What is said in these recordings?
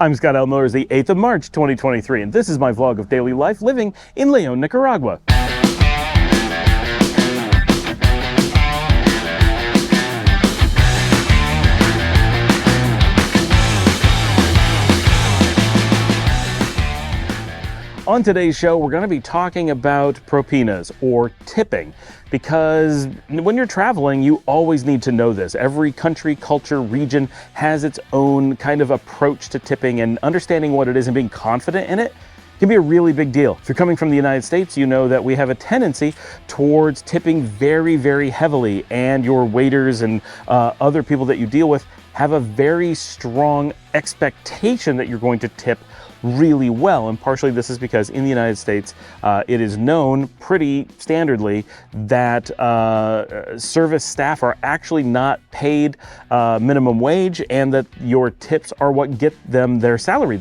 I'm Scott L. Miller, the 8th of March, 2023, and this is my vlog of daily life living in Leon, Nicaragua. On today's show, we're going to be talking about propinas, or tipping, because when you're traveling, you always need to know this. Every country, culture, region has its own kind of approach to tipping, and understanding what it is and being confident in it can be a really big deal. If you're coming from the United States, you know that we have a tendency towards tipping very, very heavily, and your waiters and other people that you deal with have a very strong expectation that you're going to tip really well. And partially this is because in the United States, it is known pretty standardly that service staff are actually not paid minimum wage, and that your tips are what get them their salary.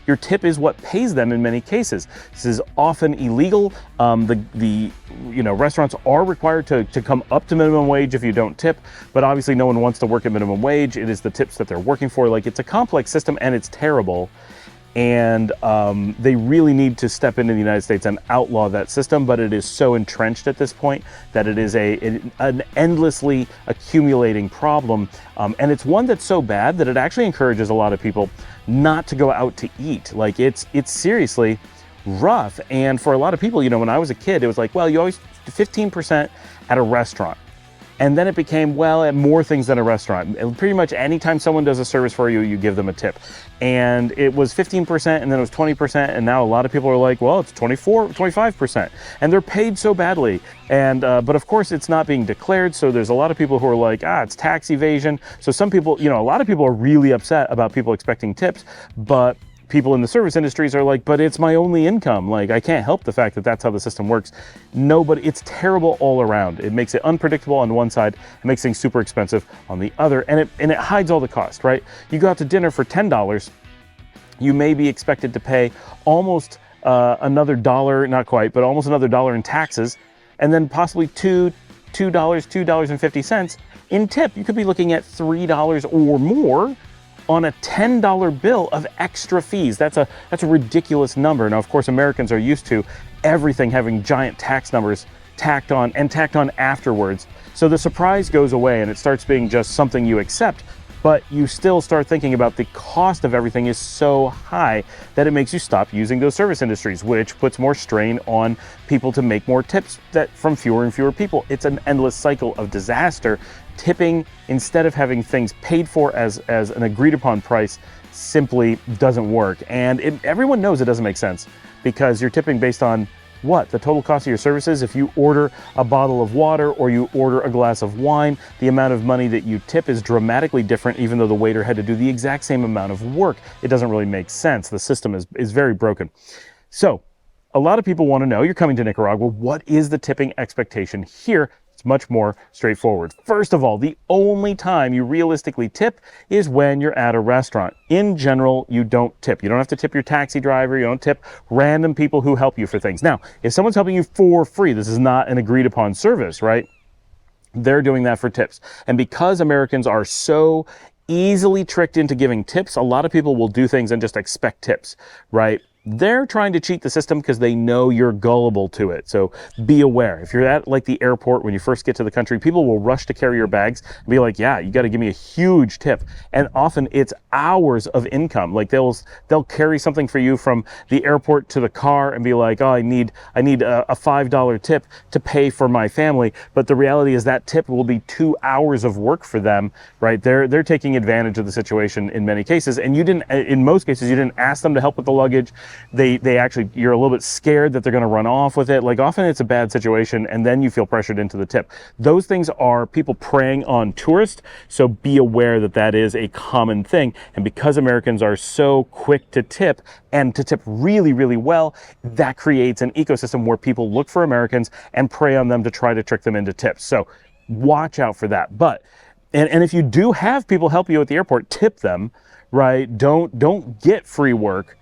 Your tip is what pays them in many cases. This is often illegal. Restaurants are required to come up to minimum wage if you don't tip, but obviously no one wants to work at minimum wage. It is the tips that they're working for. Like, it's a complex system and it's terrible. And they really need to step into the United States and outlaw that system, but it is so entrenched at this point that it is an endlessly accumulating problem, and it's one that's so bad that it actually encourages a lot of people not to go out to eat. Like, it's seriously rough. And for a lot of people, when I was a kid, it was like, well, you always 15% at a restaurant. And then it became, well, at more things than a restaurant. Pretty much anytime someone does a service for you, you give them a tip. And it was 15%, and then it was 20%, and now a lot of people are like, well, it's 25%. And they're paid so badly. And but of course, it's not being declared, so there's a lot of people who are like, it's tax evasion. So some people, a lot of people are really upset about people expecting tips, but people in the service industries are like, but it's my only income. Like, I can't help the fact that that's how the system works. It's terrible all around. It makes it unpredictable on one side, it makes things super expensive on the other, and it hides all the cost, right? You go out to dinner for $10, you may be expected to pay almost another dollar, not quite, but almost another dollar in taxes, and then possibly $2.50 in tip. You could be looking at $3 or more on a $10 bill of extra fees. That's a ridiculous number. Now, of course, Americans are used to everything having giant tax numbers tacked on afterwards. So the surprise goes away and it starts being just something you accept, but you still start thinking about the cost of everything is so high that it makes you stop using those service industries, which puts more strain on people to make more tips from fewer and fewer people. It's an endless cycle of disaster. Tipping, instead of having things paid for as an agreed upon price, simply doesn't work. And everyone knows it doesn't make sense, because you're tipping based on what? The total cost of your services. If you order a bottle of water or you order a glass of wine, the amount of money that you tip is dramatically different, even though the waiter had to do the exact same amount of work. It doesn't really make sense. The system is very broken. So a lot of people want to know, you're coming to Nicaragua, what is the tipping expectation here? It's much more straightforward. First of all, the only time you realistically tip is when you're at a restaurant. In general, you don't tip. You don't have to tip your taxi driver. You don't tip random people who help you for things. Now, if someone's helping you for free, this is not an agreed upon service, right? They're doing that for tips. And because Americans are so easily tricked into giving tips, a lot of people will do things and just expect tips, right? They're trying to cheat the system because they know you're gullible to it. So be aware. If you're at like the airport when you first get to the country, people will rush to carry your bags and be like, yeah, you got to give me a huge tip. And often it's hours of income. Like they'll carry something for you from the airport to the car and be like, oh, I need a $5 tip to pay for my family. But the reality is that tip will be 2 hours of work for them, right? They're taking advantage of the situation in many cases. And in most cases, you didn't ask them to help with the luggage. They actually, you're a little bit scared that they're going to run off with it. Like, often it's a bad situation, and then you feel pressured into the tip. Those things are people preying on tourists, so be aware that that is a common thing. And because Americans are so quick to tip, and to tip really, really well, that creates an ecosystem where people look for Americans and prey on them to try to trick them into tips. So watch out for that. But and if you do have people help you at the airport, tip them, right? Don't get free work.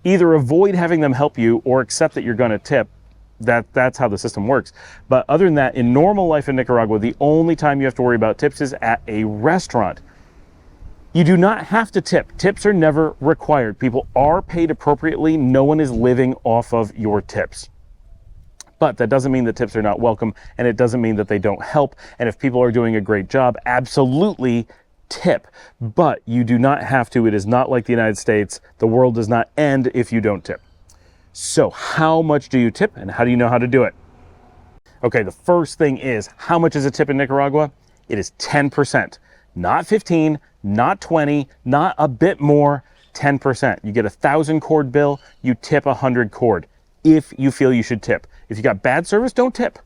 Either avoid having them help you or accept that you're going to tip. That's how the system works. But other than that, in normal life in Nicaragua, the only time you have to worry about tips is at a restaurant. You do not have to tip. Tips are never required. People are paid appropriately. No one is living off of your tips. But that doesn't mean that tips are not welcome, and it doesn't mean that they don't help. And if people are doing a great job, absolutely tip. But you do not have to. It is not like the United States. The world does not end if you don't tip. So how much do you tip, and how do you know how to do it? Okay, the first thing is, how much is a tip in Nicaragua? It is 10%. Not 15, not 20, not a bit more, 10%. You get a 1,000 cord bill, you tip 100 cord if you feel you should tip. If you got bad service, don't tip,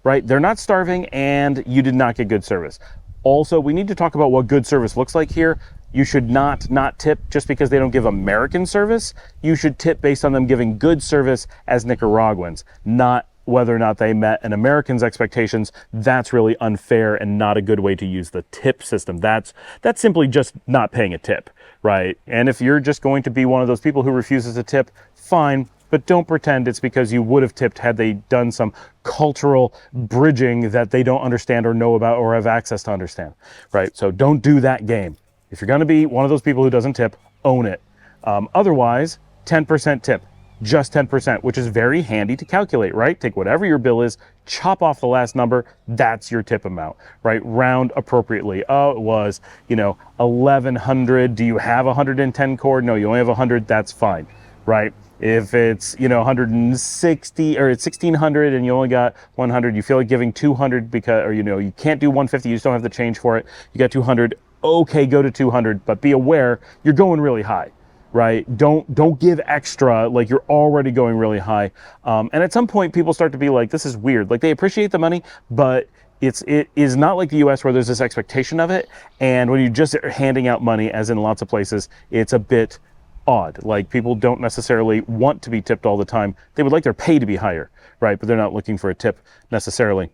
right? They're not starving and you did not get good service. Also, we need to talk about what good service looks like here. You should not tip just because they don't give American service. You should tip based on them giving good service as Nicaraguans, not whether or not they met an American's expectations. That's really unfair and not a good way to use the tip system. That's simply just not paying a tip, right? And if you're just going to be one of those people who refuses to tip, fine, but don't pretend it's because you would have tipped had they done some cultural bridging that they don't understand or know about or have access to understand, right? So don't do that game. If you're gonna be one of those people who doesn't tip, own it. Otherwise, 10% tip. Just 10%, which is very handy to calculate, right? Take whatever your bill is, chop off the last number, that's your tip amount, right? Round appropriately. Oh, it was, 1,100. Do you have 110 cord? No, you only have 100, that's fine, right? If it's, 160 or it's 1,600 and you only got 100, you feel like giving 200 because, or, you can't do 150, you just don't have the change for it. You got 200, okay, go to 200, but be aware, you're going really high. Right? Don't give extra, like you're already going really high. And at some point people start to be like, this is weird. Like they appreciate the money, but it is not like the US where there's this expectation of it. And when you just are handing out money, as in lots of places, it's a bit odd. Like people don't necessarily want to be tipped all the time. They would like their pay to be higher, right? But they're not looking for a tip necessarily.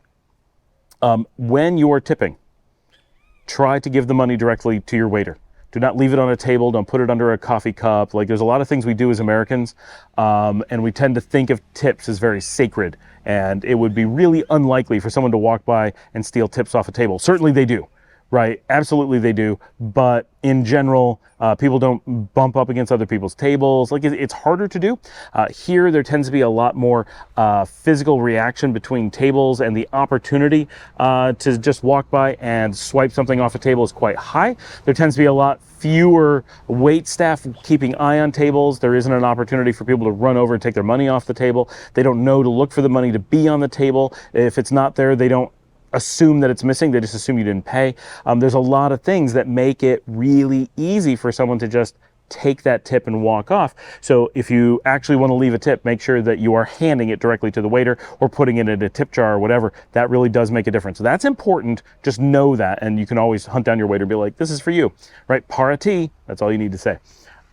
When you're tipping, try to give the money directly to your waiter. Do not leave it on a table. Don't put it under a coffee cup. Like there's a lot of things we do as Americans, and we tend to think of tips as very sacred. And it would be really unlikely for someone to walk by and steal tips off a table. Certainly they do, right? Absolutely they do. But in general, people don't bump up against other people's tables. Like it's harder to do. Here, there tends to be a lot more physical reaction between tables, and the opportunity to just walk by and swipe something off a table is quite high. There tends to be a lot fewer wait staff keeping eye on tables. There isn't an opportunity for people to run over and take their money off the table. They don't know to look for the money to be on the table. If it's not there, they don't assume that it's missing. They just assume you didn't pay. There's a lot of things that make it really easy for someone to just take that tip and walk off. So if you actually want to leave a tip, make sure that you are handing it directly to the waiter or putting it in a tip jar or whatever. That really does make a difference. So that's important. Just know that, and you can always hunt down your waiter and be like, this is for you, right? Parati, that's all you need to say.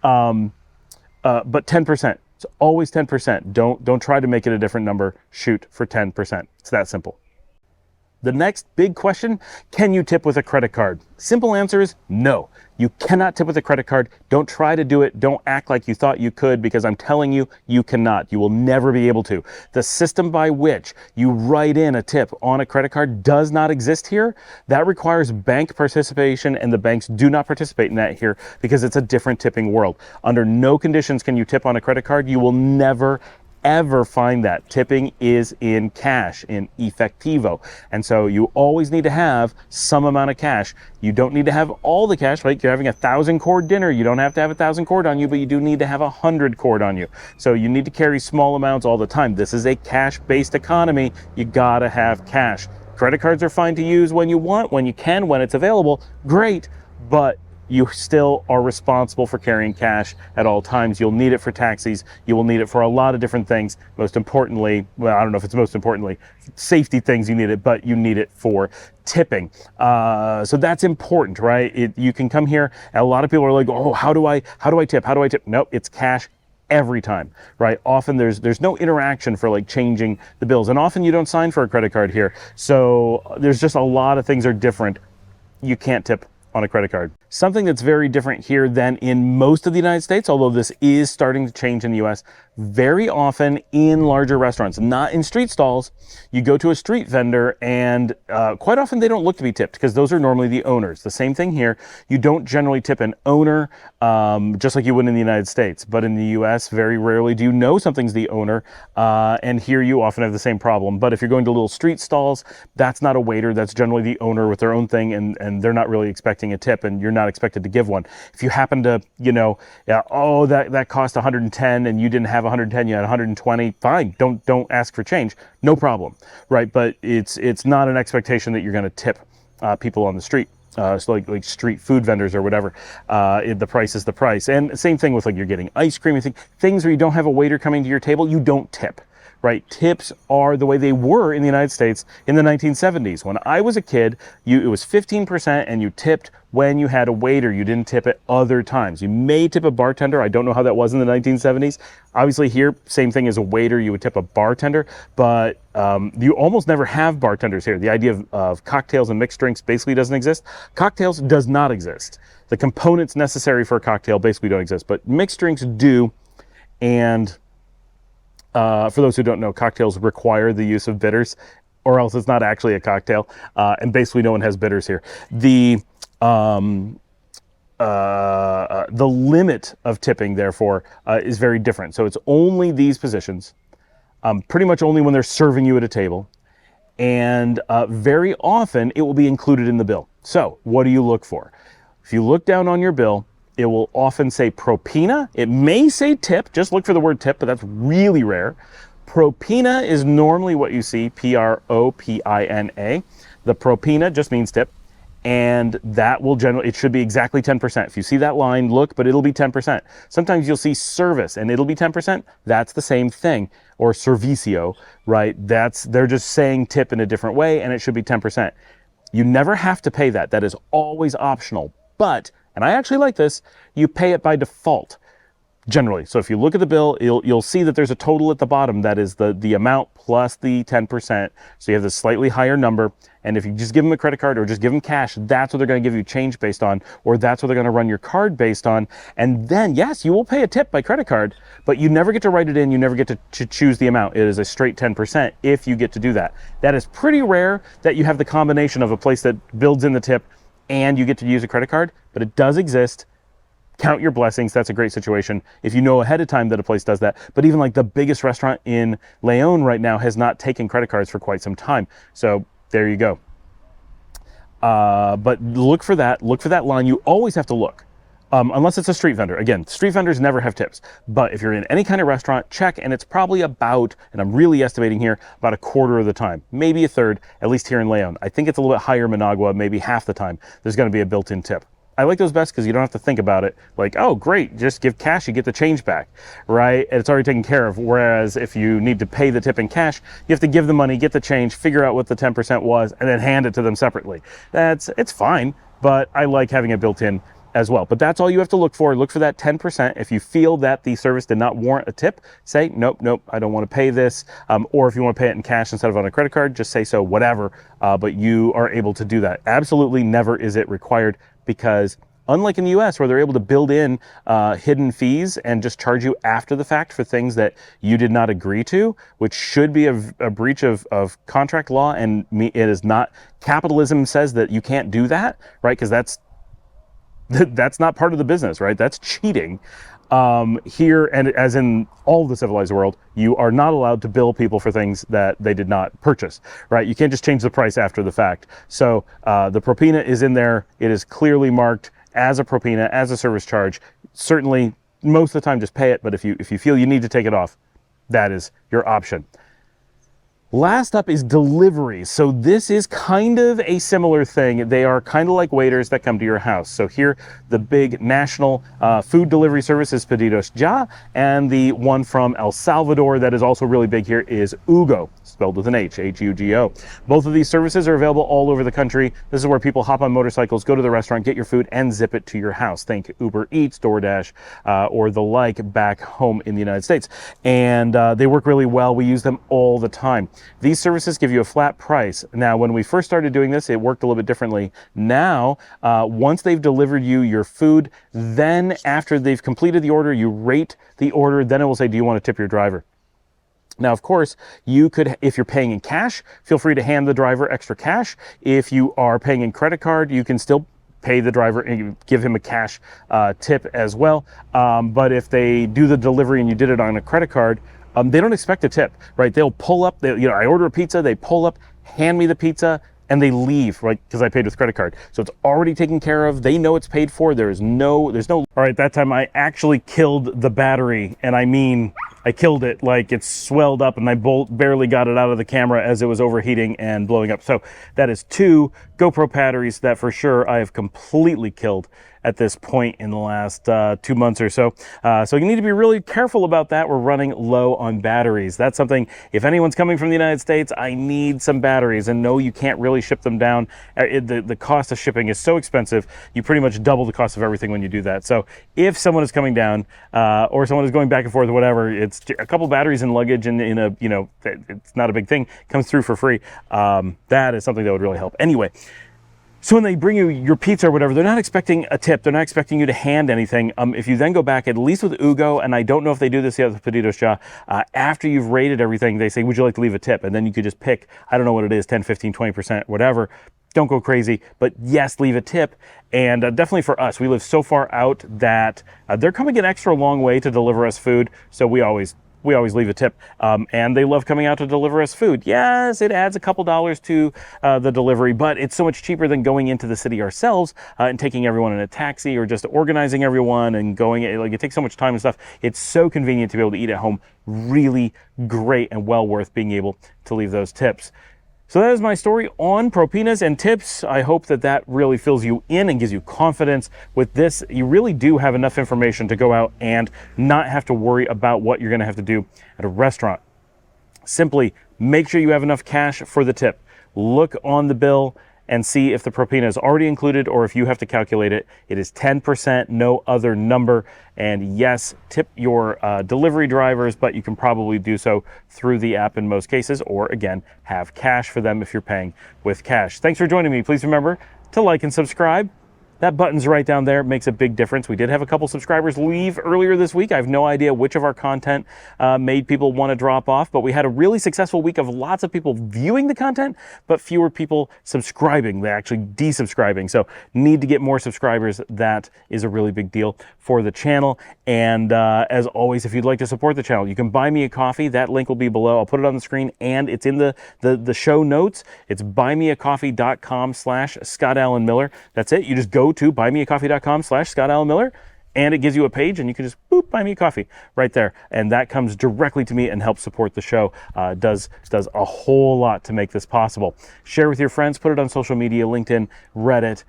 But 10%, it's always 10%. Don't try to make it a different number. Shoot for 10%. It's that simple. The next big question, can you tip with a credit card? Simple answer is no. You cannot tip with a credit card. Don't try to do it. Don't act like you thought you could, because I'm telling you, you cannot. You will never be able to. The system by which you write in a tip on a credit card does not exist here. That requires bank participation, and the banks do not participate in that here because it's a different tipping world. Under no conditions can you tip on a credit card. You will never ever find that. Tipping is in cash, in efectivo. And so you always need to have some amount of cash. You don't need to have all the cash, right? You're having 1,000 cord dinner. You don't have to have 1,000 cord on you, but you do need to have 100 cord on you. So you need to carry small amounts all the time. This is a cash-based economy. You gotta have cash. Credit cards are fine to use when you want, when you can, when it's available. Great, but you still are responsible for carrying cash at all times. You'll need it for taxis. You will need it for a lot of different things. Most importantly, well, I don't know if it's most importantly, safety things you need it, but you need it for tipping. So that's important, right? You can come here and a lot of people are like, oh, how do I tip? How do I tip? Nope, it's cash every time, right? Often there's no interaction for like changing the bills, and often you don't sign for a credit card here. So there's just a lot of things are different. You can't tip on a credit card. Something that's very different here than in most of the United States, although this is starting to change in the US, Very often in larger restaurants, not in street stalls. You go to a street vendor and quite often they don't look to be tipped because those are normally the owners. The same thing here. You don't generally tip an owner just like you would in the United States. But in the US, very rarely do you know something's the owner. And here you often have the same problem. But if you're going to little street stalls, that's not a waiter. That's generally the owner with their own thing, and they're not really expecting a tip, and you're not expected to give one. If you happen to, that cost 110 and you didn't have 110, you had 120, fine. Don't ask for change. No problem, right? But it's not an expectation that you're going to tip people on the street. So like street food vendors or whatever, the price is the price. And same thing with like you're getting ice cream and things where you don't have a waiter coming to your table, you don't tip, right? Tips are the way they were in the United States in the 1970s. When I was a kid, it was 15% and you tipped when you had a waiter. You didn't tip at other times. You may tip a bartender. I don't know how that was in the 1970s. Obviously here, same thing as a waiter, you would tip a bartender, but you almost never have bartenders here. The idea of cocktails and mixed drinks basically doesn't exist. Cocktails does not exist. The components necessary for a cocktail basically don't exist, but mixed drinks do. And for those who don't know, cocktails require the use of bitters, or else it's not actually a cocktail. And basically no one has bitters here. The limit of tipping, therefore, is very different. So it's only these positions, pretty much only when they're serving you at a table. And very often it will be included in the bill. So what do you look for? If you look down on your bill, it will often say propina. It may say tip. Just look for the word tip, but that's really rare. Propina is normally what you see, P-R-O-P-I-N-A. The propina just means tip. And that will generally, it should be exactly 10%. If you see that line, look, but it'll be 10%. Sometimes you'll see service and it'll be 10%. That's the same thing. Or servicio, right? They're just saying tip in a different way, and it should be 10%. You never have to pay that. That is always optional. But, and I actually like this, you pay it by default. Generally. So if you look at the bill, you'll see that there's a total at the bottom that is the amount plus the 10%. So you have this slightly higher number. And if you just give them a credit card or just give them cash, that's what they're going to give you change based on, or that's what they're going to run your card based on. And then, yes, you will pay a tip by credit card, but you never get to write it in. You never get to choose the amount. It is a straight 10% if you get to do that. That is pretty rare that you have the combination of a place that builds in the tip and you get to use a credit card, but it does exist. Count your blessings. That's a great situation if you know ahead of time that a place does that. But even like the biggest restaurant in Leon right now has not taken credit cards for quite some time. So there you go. But look for that line. You always have to look, unless it's a street vendor. Again, street vendors never have tips. But if you're in any kind of restaurant, check, and it's probably about, and I'm really estimating here, about a quarter of the time, maybe a third, at least here in Leon. I think it's a little bit higher in Managua, maybe half the time. There's going to be a built-in tip. I like those best because you don't have to think about it. Like, oh, great, just give cash, you get the change back, right? And it's already taken care of. Whereas if you need to pay the tip in cash, you have to give the money, get the change, figure out what the 10% was, and then hand it to them separately. It's fine, but I like having it built in as well. But that's all you have to look for. Look for that 10%. If you feel that the service did not warrant a tip, say, nope, I don't want to pay this. Or if you want to pay it in cash instead of on a credit card, just say so, whatever. But you are able to do that. Absolutely never is it required, because unlike in the US where they're able to build in hidden fees and just charge you after the fact for things that you did not agree to, which should be a breach of contract law, and it is not. Capitalism says that you can't do that, right? Because that's not part of the business, right? That's cheating. Here, and as in all of the civilized world, you are not allowed to bill people for things that they did not purchase, right? You can't just change the price after the fact. So the propina is in there. It is clearly marked as a propina, as a service charge. Certainly, most of the time, just pay it. But if you feel you need to take it off, that is your option. Last up is deliveries. So this is kind of a similar thing. They are kind of like waiters that come to your house. So here, the big national food delivery service is Pedidos Ya, and the one from El Salvador that is also really big here is Ugo, spelled with an H, H-U-G-O. Both of these services are available all over the country. This is where people hop on motorcycles, go to the restaurant, get your food, and zip it to your house. Think Uber Eats, DoorDash, or the like back home in the United States. And they work really well. We use them all the time. These services give you a flat price. Now, when we first started doing this, it worked a little bit differently. Now, once they've delivered you your food, then after they've completed the order, you rate the order, then it will say, do you want to tip your driver? Now, of course, you could, if you're paying in cash, feel free to hand the driver extra cash. If you are paying in credit card, you can still pay the driver and give him a cash tip as well. But if they do the delivery and you did it on a credit card, they don't expect a tip, right? They'll pull up, I order a pizza, they pull up, hand me the pizza, and they leave, right? Because I paid with credit card. So it's already taken care of. They know it's paid for. There's no, all right, that time I actually killed the battery. And I mean, I killed it, like it swelled up and I barely got it out of the camera as it was overheating and blowing up. So that is 2 GoPro batteries that for sure I have completely killed at this point in the last 2 months or so. So you need to be really careful about that. We're running low on batteries. That's something, if anyone's coming from the United States, I need some batteries. And no, you can't really ship them down. The cost of shipping is so expensive, you pretty much double the cost of everything when you do that. So if someone is coming down or someone is going back and forth or whatever, it's a couple batteries in luggage and in a, it's not a big thing, comes through for free. That is something that would really help. Anyway, so when they bring you your pizza or whatever, they're not expecting a tip. They're not expecting you to hand anything. If you then go back, at least with Ugo, and I don't know if they do this yet with Pedidos Ya, after you've rated everything, they say, would you like to leave a tip? And then you could just pick, I don't know what it is, 10, 15, 20%, whatever. Don't go crazy, but yes, leave a tip. And definitely for us, we live so far out that they're coming an extra long way to deliver us food. So we always leave a tip, and they love coming out to deliver us food. Yes, it adds a couple dollars to the delivery, but it's so much cheaper than going into the city ourselves and taking everyone in a taxi or just organizing everyone and going, like it takes so much time and stuff. It's so convenient to be able to eat at home. Really great and well worth being able to leave those tips. So that is my story on propinas and tips. I hope that really fills you in and gives you confidence. With this, you really do have enough information to go out and not have to worry about what you're going to have to do at a restaurant. Simply make sure you have enough cash for the tip. Look on the bill and see if the propina is already included or if you have to calculate it. It is 10%, no other number. And yes, tip your delivery drivers, but you can probably do so through the app in most cases, or again, have cash for them if you're paying with cash. Thanks for joining me. Please remember to like and subscribe. That button's right down there. It makes a big difference. We did have a couple subscribers leave earlier this week. I have no idea which of our content made people want to drop off, but we had a really successful week of lots of people viewing the content, but fewer people subscribing. They're actually desubscribing. So need to get more subscribers. That is a really big deal for the channel. And as always, if you'd like to support the channel, you can buy me a coffee. That link will be below. I'll put it on the screen and it's in the show notes. It's buymeacoffee.com/Scott Allen Miller. That's it. You just go to buymeacoffee.com/Scott Allen Miller and it gives you a page and you can just boop, buy me a coffee right there. And that comes directly to me and helps support the show. Does a whole lot to make this possible. Share with your friends, put it on social media, LinkedIn, Reddit,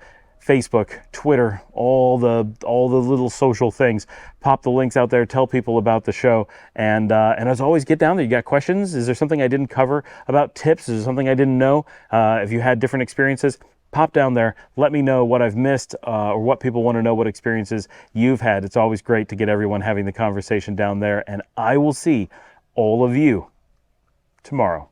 Facebook, Twitter, all the little social things. Pop the links out there, tell people about the show. And as always, get down there. You got questions? Is there something I didn't cover about tips? Is there something I didn't know? If you had different experiences, pop down there, let me know what I've missed or what people want to know, what experiences you've had. It's always great to get everyone having the conversation down there, and I will see all of you tomorrow.